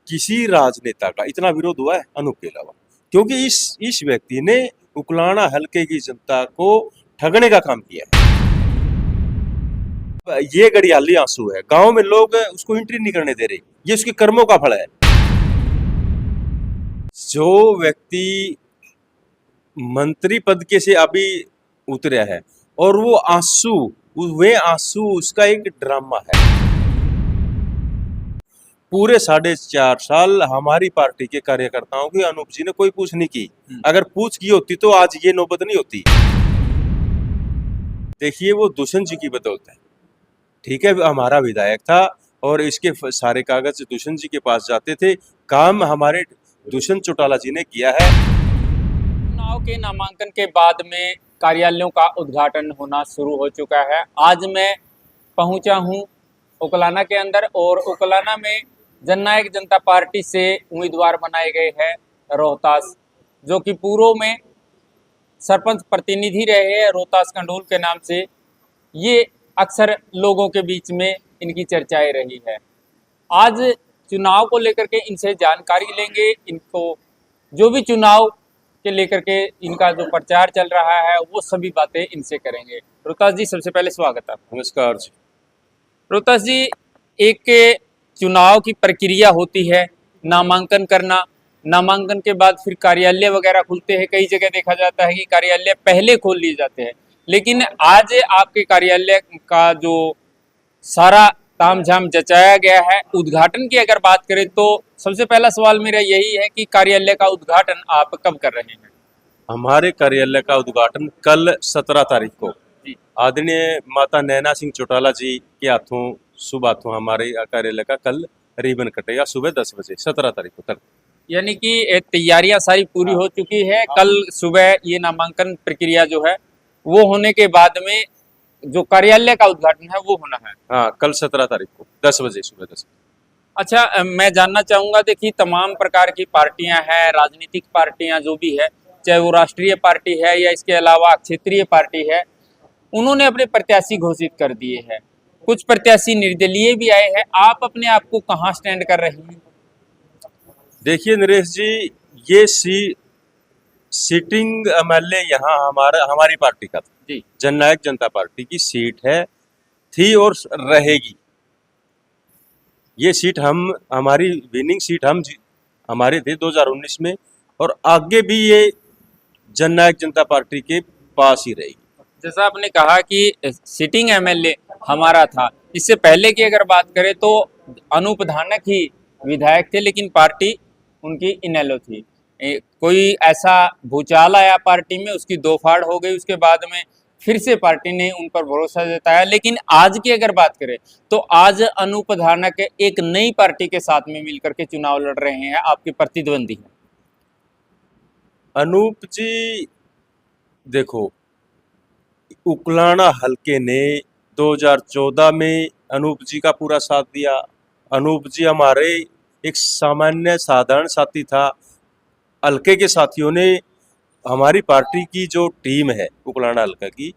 किसी राजनेता का इतना विरोध हुआ है अनूप के अलावा, क्योंकि इस व्यक्ति ने उकलाना हलके की जनता को ठगने का काम किया है। ये घड़ियाली आंसू है, गांव में लोग उसको एंट्री नहीं करने दे रहे, ये उसके कर्मों का फल है। जो व्यक्ति मंत्री पद के से अभी उतरा है और वो आंसू उसका एक ड्रामा है। पूरे 4.5 साल हमारी पार्टी के कार्यकर्ताओं की अनूप जी ने कोई पूछ नहीं की। अगर पूछ की होती तो आज ये नौबत नहीं होती। देखिए, वो दुष्यंत जी की बदौलत है। ठीक है, हमारा विधायक था और इसके सारे कागज दुष्यंत जी के पास जाते थे। काम हमारे दुष्यंत चौटाला जी ने किया है। चुनाव के नामांकन के बाद में कार्यालयों का उद्घाटन होना शुरू हो चुका है। आज मैं पहुंचा हूं उकलाना के अंदर और उकलाना में जननायक जनता पार्टी से उम्मीदवार बनाए गए हैं रोहतास, जो कि पूर्व में सरपंच प्रतिनिधि रहे हैं रोहतास कंडोल के नाम से। ये अक्सर लोगों के बीच में इनकी चर्चाएं रही है। आज चुनाव को लेकर के इनसे जानकारी लेंगे, इनको जो भी चुनाव के लेकर के इनका जो प्रचार चल रहा है वो सभी बातें इनसे करेंगे। रोहतास जी, सबसे पहले स्वागत है। नमस्कार जी। रोहतास जी, एक चुनाव की प्रक्रिया होती है, नामांकन करना, नामांकन के बाद फिर कार्यालय वगैरह खुलते हैं। कई जगह देखा जाता है कि कार्यालय पहले खोल लिए जाते हैं, लेकिन आज आपके कार्यालय का जो सारा तामझाम जचाया गया है, उद्घाटन की अगर बात करें तो सबसे पहला सवाल मेरा यही है कि कार्यालय का उद्घाटन आप कब कर रहे हैं? हमारे कार्यालय का उद्घाटन कल 17 तारीख को आदरणीय माता नैना सिंह चौटाला जी के हाथों, शुभ हाथों हमारे कार्यालय का कल रिबन कटेगा सुबह 10 बजे 17 तारीख को कल। यानी कि तैयारियां सारी पूरी हो चुकी है। कल सुबह ये नामांकन प्रक्रिया जो है वो होने के बाद में जो कार्यालय का उद्घाटन है वो होना है। हाँ, कल 17 तारीख को 10 बजे, सुबह 10 बजे। अच्छा, मैं जानना चाहूंगा, देखिए तमाम प्रकार की पार्टियां हैं, राजनीतिक पार्टियां जो भी है, चाहे वो राष्ट्रीय पार्टी है या इसके अलावा क्षेत्रीय पार्टी है, उन्होंने अपने प्रत्याशी घोषित कर दिए हैं। कुछ प्रत्याशी निर्दलीय भी आए हैं। आप अपने आप को कहाँ स्टैंड कर रहे हैं? देखिए नरेश जी, ये सीटिंग एमएलए यहाँ हमारी पार्टी का था जी, जननायक जनता पार्टी की सीट है, थी और रहेगी। ये सीट हमारी विनिंग सीट हमारे थे 2019 में, और आगे भी ये जननायक जनता पार्टी के पास ही रहेगी। जैसा आपने कहा कि सिटिंग एमएलए हमारा था, इससे पहले की अगर बात करें तो अनूप धानक ही विधायक थे, लेकिन पार्टी उनकी इनेलो थी। कोई ऐसा भूचाल आया पार्टी में, उसकी दो फाड़ हो गई, उसके बाद में फिर से पार्टी ने उन पर भरोसा जताया। लेकिन आज की अगर बात करें तो आज अनूप धानक एक नई पार्टी के साथ में मिलकर के चुनाव लड़ रहे हैं, आपके प्रतिद्वंदी हैं। अनूप जी, देखो, उकलाना हलके ने 2014 में अनूप जी का पूरा साथ दिया। अनूप जी हमारे एक सामान्य साधारण साथी था। हलके के साथियों ने हमारी पार्टी की जो टीम है उकलाना हलका की,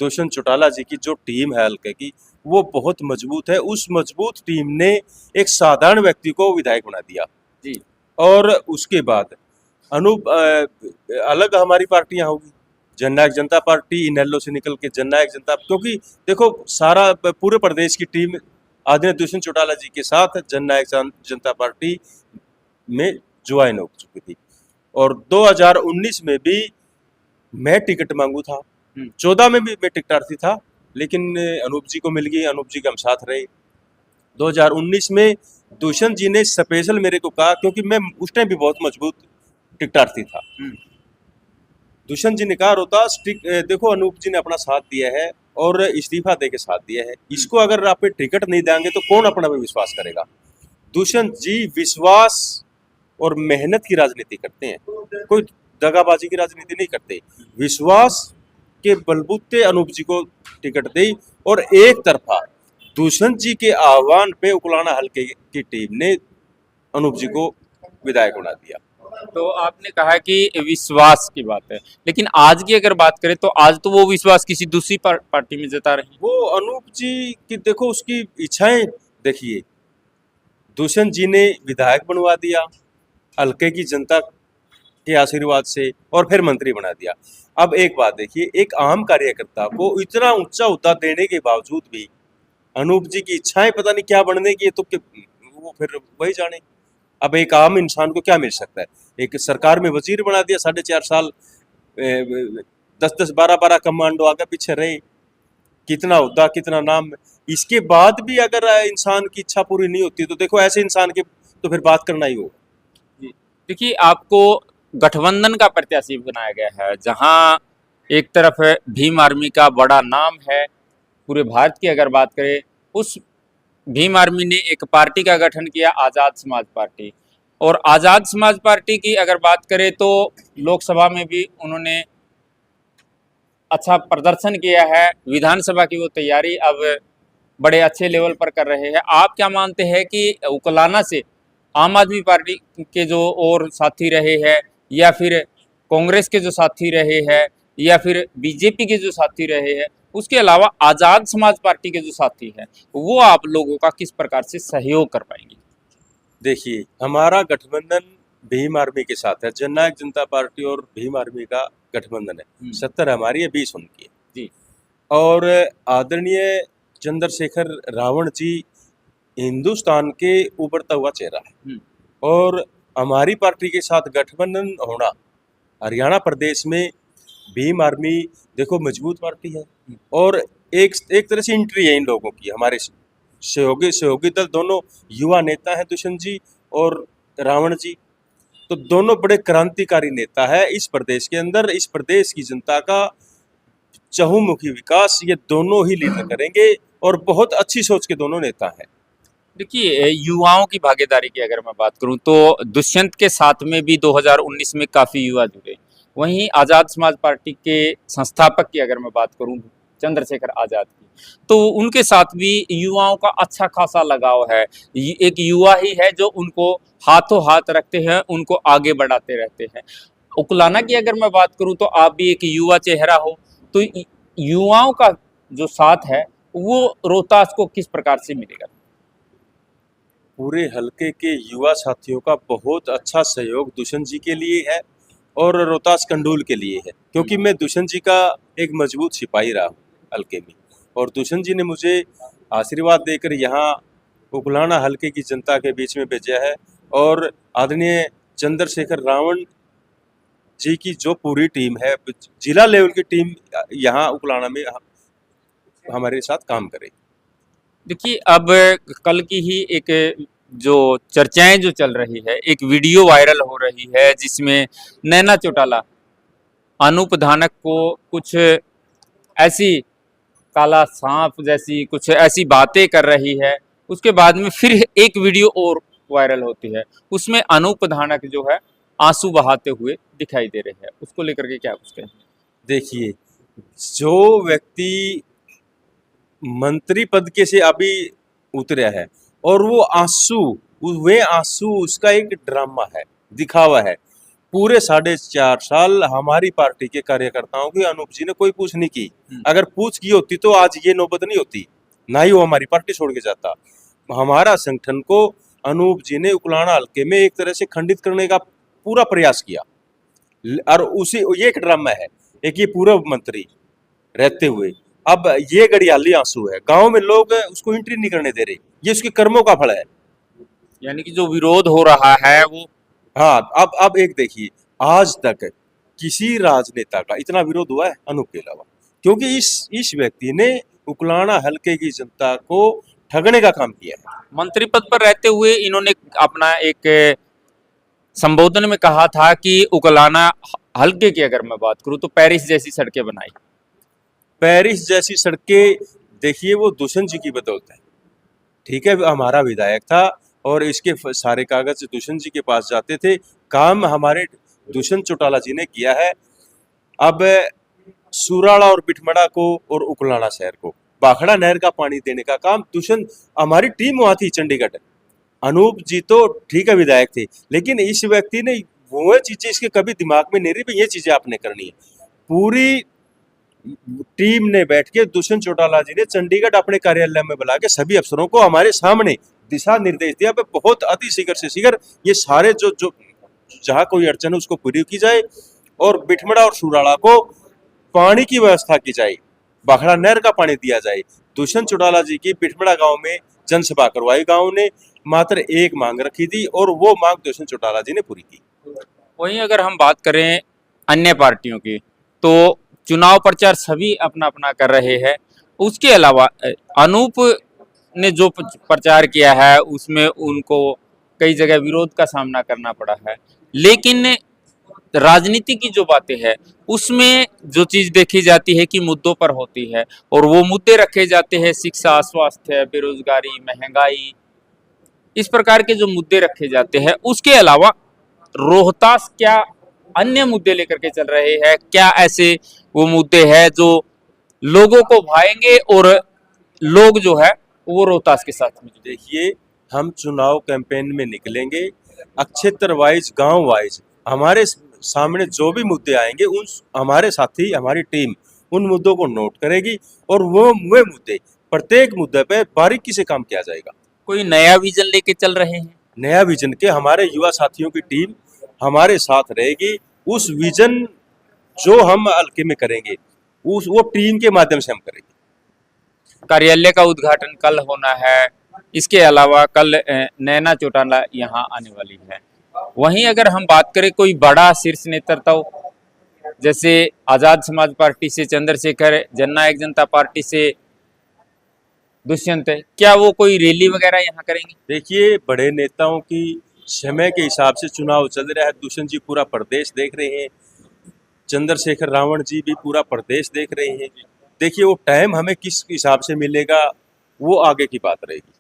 दुष्यंत चौटाला जी की जो टीम है हलके की, वो बहुत मजबूत है। उस मजबूत टीम ने एक साधारण व्यक्ति को विधायक बना दिया जी। और उसके बाद अनूप अलग हमारी पार्टियां होगी, जननायक जनता पार्टी इनेलो से निकल के जननायक जनता, क्योंकि देखो सारा पूरे प्रदेश की टीम आदरणीय दुष्यंत चौटाला जी के साथ जननायक जनता पार्टी में ज्वाइन हो चुकी थी। और 2019 में भी मैं टिकट मांगू था, 14 में भी मैं टिकटार्थी था, लेकिन अनूप जी को मिल गई, अनूप जी के हम साथ रहे। 2019 में दुष्यंत जी ने स्पेशल मेरे को कहा, क्योंकि मैं उस टाइम भी बहुत मजबूत टिकटार्थी था। दुष्यंत जी ने कहा, रोहतास देखो अनूप जी ने अपना साथ दिया है और इस्तीफा दे के साथ दिया है, इसको अगर आप टिकट नहीं देंगे तो कौन अपना पे विश्वास करेगा। दुष्यंत जी विश्वास और मेहनत की राजनीति करते हैं, कोई दगाबाजी की राजनीति नहीं करते। विश्वास के बलबूते अनूप जी को टिकट दी और एक तरफा दुष्यंत जी के आह्वान पे उकलाना हलके की टीम ने अनूप जी को विधायक बना दिया। तो आपने कहा कि विश्वास की बात है, लेकिन आज की अगर बात करें तो आज तो वो विश्वास किसी दूसरी पार्टी में जता रही है। वो अनूप जी की देखो उसकी इच्छाएं देखिए, दुष्यंत जी ने विधायक बनवा दिया हल्के की जनता के आशीर्वाद से, और फिर मंत्री बना दिया। अब एक बात देखिए, एक आम कार्यकर्ता को इतना ऊंचा ओहदा देने के बावजूद भी अनूप जी की इच्छाएं पता नहीं क्या बनने की है, तो वो फिर वही जाने। अब एक आम इंसान को क्या मिल सकता है? एक सरकार में वजीर बना दिया, 4.5 साल 10-10 12-12 कमांडो आगे पीछे रहे, कितना ओहदा कितना नाम। इसके बाद भी अगर इंसान की इच्छा पूरी नहीं होती तो देखो ऐसे इंसान के तो फिर बात करना ही होगा। जी देखिए, आपको गठबंधन का प्रत्याशी बनाया गया है, जहां एक तरफ भीम आर्मी का बड़ा नाम है पूरे भारत की। अगर बात करें, उस भीम आर्मी ने एक पार्टी का गठन किया, आज़ाद समाज पार्टी। और आज़ाद समाज पार्टी की अगर बात करें तो लोकसभा में भी उन्होंने अच्छा प्रदर्शन किया है, विधानसभा की वो तैयारी अब बड़े अच्छे लेवल पर कर रहे हैं। आप क्या मानते हैं कि उकलाना से आम आदमी पार्टी के जो और साथी रहे हैं, या फिर कांग्रेस के जो साथी रहे हैं, या फिर बीजेपी के जो साथी रहे हैं, उसके अलावा आज़ाद समाज पार्टी के जो साथी हैं, वो आप लोगों का किस प्रकार से सहयोग कर पाएंगे? देखिए, हमारा गठबंधन भीम आर्मी के साथ है, जननायक जनता पार्टी और भीम आर्मी का गठबंधन है। 70 हमारी है, 20 उनकी है जी। और आदरणीय चंद्रशेखर रावण जी हिंदुस्तान के उभरता हुआ चेहरा है, और हमारी पार्टी के साथ गठबंधन होना हरियाणा प्रदेश में भीम आर्मी देखो मजबूत पार्टी है, और एक तरह से एंट्री है इन लोगों की। हमारे सहयोगी दल दोनों युवा नेता हैं, दुष्यंत जी और रावण जी, तो दोनों बड़े क्रांतिकारी नेता है इस प्रदेश के अंदर। इस प्रदेश की जनता का चहुमुखी विकास ये दोनों ही लीडर करेंगे, और बहुत अच्छी सोच के दोनों नेता हैं। देखिए, युवाओं की भागीदारी की अगर मैं बात करूं तो दुष्यंत के साथ में भी 2019 में काफ़ी युवा जुड़े। वहीं आज़ाद समाज पार्टी के संस्थापक की अगर मैं बात करूं, चंद्रशेखर आज़ाद की, तो उनके साथ भी युवाओं का अच्छा खासा लगाव है। एक युवा ही है जो उनको हाथों हाथ रखते हैं, उनको आगे बढ़ाते रहते हैं। उकलाना की अगर मैं बात करूं तो आप भी एक युवा चेहरा हो, तो युवाओं का जो साथ है वो रोहतास को किस प्रकार से मिलेगा? पूरे हलके के युवा साथियों का बहुत अच्छा सहयोग दुष्यंत जी के लिए है और रोहतास कंडूल के लिए है, क्योंकि मैं दुष्यंत जी का एक मजबूत सिपाही रहा हूँ हलके में, और दुष्यंत जी ने मुझे आशीर्वाद देकर यहाँ उगलाना हलके की जनता के बीच में भेजा है। और आदरणीय चंद्रशेखर रावण जी की जो पूरी टीम है, जिला लेवल की टीम यहाँ उगलाना में हमारे साथ काम करे। देखिए, अब कल की ही एक जो चर्चाएं जो चल रही है, एक वीडियो वायरल हो रही है जिसमें नैना चौटाला अनूप धानक को कुछ ऐसी काला सांप जैसी कुछ ऐसी बातें कर रही है। उसके बाद में फिर एक वीडियो और वायरल होती है, उसमें अनूप धानक जो है आंसू बहाते हुए दिखाई दे रहे हैं। उसको लेकर के क्या कुछ कहें? देखिए, जो व्यक्ति मंत्री पद के से अभी उतरा है और वो आंसू उसका एक ड्रामा है, दिखावा है। पूरे 4.5 साल हमारी पार्टी के कार्यकर्ताओं की अनूप जी ने कोई पूछ नहीं की। अगर पूछ की होती तो आज ये नौबत नहीं होती, ना ही वो हमारी पार्टी छोड़ के जाता। हमारा संगठन को अनूप जी ने उकलाना हल्के में एक तरह से खंडित करने का पूरा प्रयास किया, और उसी ये एक ड्रामा है। एक ये पूर्व मंत्री रहते हुए अब ये गड़ियाली आंसू है, गांव में लोग उसको एंट्री नहीं करने दे रहे, ये उसके कर्मों का फल है। यानी कि जो विरोध हो रहा है वो, हाँ, अब एक देखिए, आज तक किसी राजनेता का इतना विरोध हुआ है अनूप के अलावा, क्योंकि इस व्यक्ति ने उकलाना हल्के की जनता को ठगने का काम किया है। मंत्री पद पर रहते हुए इन्होंने अपना एक संबोधन में कहा था कि उकलाना हल्के की अगर मैं बात करूं तो पेरिस जैसी सड़कें बनाई। पेरिस जैसी सड़कें देखिए वो दुष्यंत जी की बदौलत है। ठीक है, हमारा विधायक था और इसके सारे कागज दुष्यंत जी के पास जाते थे, काम हमारे दुष्यंत चौटाला जी ने किया है। अब सुराड़ा और बिठमड़ा को और उकलाना शहर को बाखड़ा नहर का पानी देने का काम दुष्यंत, हमारी टीम वहां थी चंडीगढ़। अनूप जी तो ठीक है विधायक थे, लेकिन इस व्यक्ति ने वो चीजें इसके कभी दिमाग में नहीं रही, ये चीजें आपने करनी है। पूरी टीम ने बैठ के दुष्यंत चौटाला जी ने चंडीगढ़ अपने कार्यालय में बुला के सभी अफसरों को हमारे सामने दिशा निर्देश दिया भाई बहुत अति शीघ्र से शीघ्र ये सारे जो जो जहाँ कोई अड़चन है उसको पूरी की जाए और बिठमड़ा और सुराड़ा को पानी की व्यवस्था की जाए, बाखड़ा नहर का पानी दिया जाए। दुष्यंत चौटाला जी की बिठमड़ा गांव में जनसभा करवाई, गांव ने मात्र एक मांग रखी थी और वो मांग दुष्यंत चौटाला जी ने पूरी की। वहीं अगर हम बात करें अन्य पार्टियों की, तो चुनाव प्रचार सभी अपना अपना कर रहे हैं। उसके अलावा अनूप ने जो प्रचार किया है उसमें उनको कई जगह विरोध का सामना करना पड़ा है, लेकिन राजनीति की जो बातें हैं उसमें जो चीज देखी जाती है कि मुद्दों पर होती है और वो मुद्दे रखे जाते हैं शिक्षा, स्वास्थ्य, बेरोजगारी, महंगाई, इस प्रकार के जो मुद्दे रखे जाते हैं। उसके अलावा रोहतास क्या अन्य मुद्दे लेकर के चल रहे हैं? क्या ऐसे वो मुद्दे हैं जो लोगों को भाएंगे और लोग जो है वो रोहतास के साथ में? देखिए, हम चुनाव कैंपेन में निकलेंगे, क्षेत्र वाइज, गांव वाइज हमारे सामने जो भी मुद्दे आएंगे उन हमारे साथी, हमारी टीम उन मुद्दों को नोट करेगी और वो मुद्दे, प्रत्येक मुद्दे पे बारीकी से काम किया जाएगा। कोई नया विजन लेके चल रहे हैं? नया विजन के हमारे युवा साथियों की टीम हमारे साथ रहेगी। उस विजन जो हम हल्के में करेंगे वो टीम के माध्यम से हम करेंगे। कार्यालय का उद्घाटन कल होना है, इसके अलावा कल नैना चौटाला यहाँ आने वाली है। वहीं अगर हम बात करें कोई बड़ा शीर्ष नेतृत्व, जैसे आजाद समाज पार्टी से चंद्रशेखर, जननायक जनता पार्टी से दुष्यंत, क्या वो कोई रैली वगैरह यहाँ करेंगे? देखिए, बड़े नेताओं की समय के हिसाब से चुनाव चल रहा है। दुष्यंत जी पूरा प्रदेश देख रहे हैं, चंद्रशेखर रावण जी भी पूरा प्रदेश देख रहे हैं। देखिए, वो टाइम हमें किस हिसाब से मिलेगा वो आगे की बात रहेगी।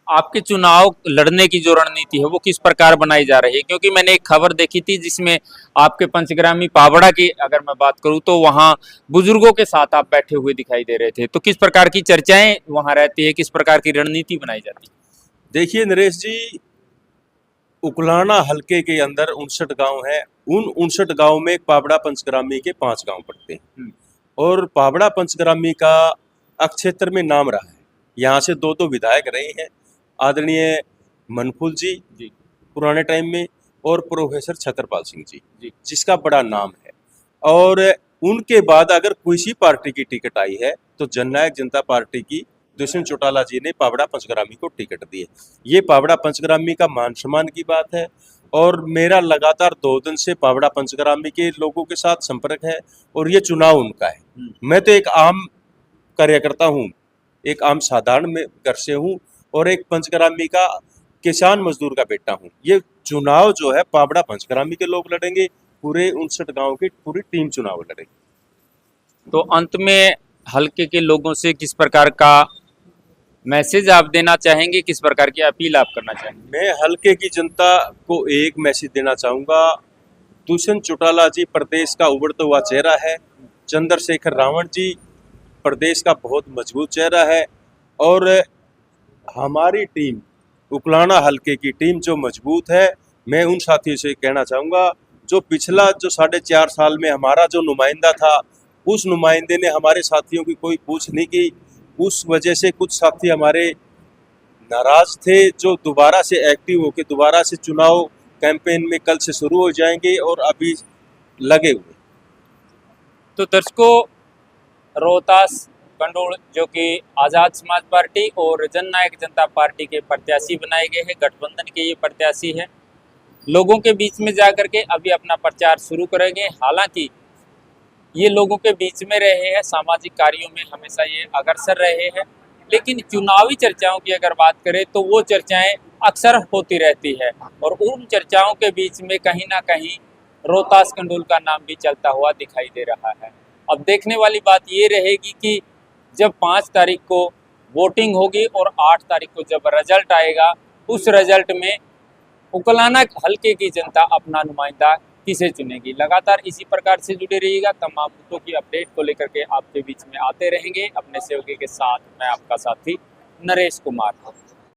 आपके चुनाव लड़ने की जो रणनीति है वो किस प्रकार बनाई जा रही है? क्योंकि मैंने एक खबर देखी थी जिसमें आपके पंचग्रामी पाबड़ा की अगर मैं बात करूं तो वहां बुजुर्गों के साथ आप बैठे हुए दिखाई दे रहे थे, तो किस प्रकार की चर्चाएं वहां रहती है, किस प्रकार की रणनीति बनाई जाती है? देखिए नरेश जी, उकलाना हलके के अंदर 59 गांव हैं। उन 59 गांव में पाबड़ा पंचग्रामी के 5 गांव पड़ते हैं और पाबड़ा पंचग्रामी का क्षेत्र में नाम रहा है। यहाँ से दो विधायक रहे हैं, आदरणीय मनफूल जी पुराने टाइम में और प्रोफेसर छतरपाल सिंह जी, जिसका बड़ा नाम है। और उनके बाद अगर किसी पार्टी की टिकट आई है तो जननायक जनता पार्टी की दुष्यंत चौटाला जी ने पाबड़ा पंचग्रामी को टिकट दी है। ये पाबड़ा पंचग्रामी का मान सम्मान की बात है और मेरा लगातार 2 दिन से पाबड़ा पंचग्रामी के लोगों के साथ संपर्क है और ये चुनाव उनका है। मैं तो एक आम कार्यकर्ता हूँ, एक आम साधारण में घर से हूँ और एक पंचग्रामी का किसान मजदूर का बेटा हूँ। ये चुनाव जो है पाबड़ा पंचग्रामी के लोग लड़ेंगे, पूरे 59 गांव की पूरी टीम चुनाव लड़ेगी। तो अंत में हल्के के लोगों से किस प्रकार का मैसेज आप देना चाहेंगे, किस प्रकार की अपील आप करना चाहेंगे? मैं हल्के की जनता को एक मैसेज देना चाहूँगा। दुष्यंत चौटाला जी प्रदेश का उभरता हुआ चेहरा है, चंद्रशेखर रावण जी प्रदेश का बहुत मजबूत चेहरा है और हमारी टीम उकलाना हलके की टीम जो मजबूत है। मैं उन साथियों से कहना चाहूँगा जो पिछला जो 4.5 साल में हमारा जो नुमाइंदा था उस नुमाइंदे ने हमारे साथियों की कोई पूछ नहीं की। उस वजह से कुछ साथी हमारे नाराज थे जो दोबारा से एक्टिव होकर दोबारा से चुनाव कैंपेन में कल से शुरू हो जाएंगे और अभी लगे हुए। तो दर्शकों, रोहतास कंडोल जो कि आज़ाद समाज पार्टी और जननायक जनता पार्टी के प्रत्याशी बनाए गए हैं, गठबंधन के ये प्रत्याशी हैं, लोगों के बीच में जाकर के अभी अपना प्रचार शुरू करेंगे। हालांकि ये लोगों के बीच में रहे हैं, सामाजिक कार्यों में हमेशा ये अग्रसर रहे हैं, लेकिन चुनावी चर्चाओं की अगर बात करें तो वो चर्चाएं अक्सर होती रहती है और उन चर्चाओं के बीच में कहीं ना कहीं रोहतास कंडोल का नाम भी चलता हुआ दिखाई दे रहा है। अब देखने वाली बात ये रहेगी कि जब 5 तारीख को वोटिंग होगी और 8 तारीख को जब रिजल्ट आएगा, उस रिजल्ट में उकलाना हल्के की जनता अपना नुमाइंदा किसे चुनेगी। लगातार इसी प्रकार से जुड़े रहिएगा, तमाम मुद्दों की अपडेट को लेकर के आपके बीच में आते रहेंगे। अपने सहयोगी के साथ मैं आपका साथी नरेश कुमार।